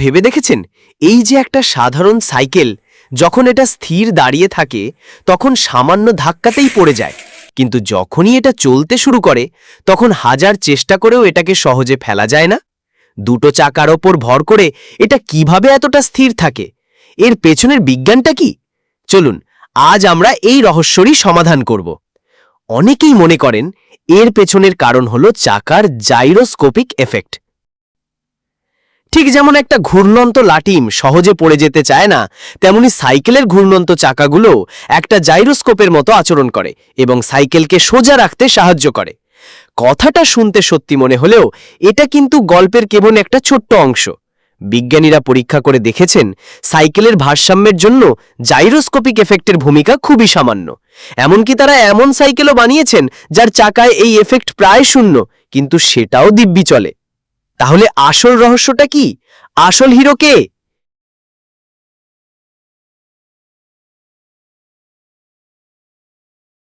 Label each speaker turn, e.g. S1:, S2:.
S1: ভেবে দেখেছেন এই যে একটা সাধারণ সাইকেল, যখন এটা স্থির দাঁড়িয়ে থাকে তখন সামান্য ধাক্কাতেই পড়ে যায়, কিন্তু যখনই এটা চলতে শুরু করে তখন হাজার চেষ্টা করেও এটাকে সহজে ফেলা যায় না। দুটো চাকার ওপর ভর করে এটা কিভাবে এতটা স্থির থাকে? এর পেছনের বিজ্ঞানটা কি? চলুন আজ আমরা এই রহস্যরই সমাধান করব। অনেকেই মনে করেন এর পেছনের কারণ হলো চাকার জাইরোস্কোপিক এফেক্ট। ঠিক যেমন একটা ঘূর্ণন্ত লাটিম সহজে পড়ে যেতে চায় না, তেমনি সাইকেলের ঘূর্ণন্ত চাকাগুলো একটা জাইরোস্কোপের মতো আচরণ করে এবং সাইকেলকে সোজা রাখতে সাহায্য করে। কথাটা শুনতে সত্যি মনে হলেও এটা কিন্তু গল্পের কেবল একটা ছোট্ট অংশ। বিজ্ঞানীরা পরীক্ষা করে দেখেছেন সাইকেলের ভারসাম্যের জন্য জাইরোস্কোপিক এফেক্টের ভূমিকা খুবই সামান্য। এমনকি তারা এমন সাইকেলও বানিয়েছেন যার চাকায় এই এফেক্ট প্রায় শূন্য, কিন্তু সেটাও দিব্যি চলে। তাহলে আসল রহস্যটা কি? আসল হিরো কে?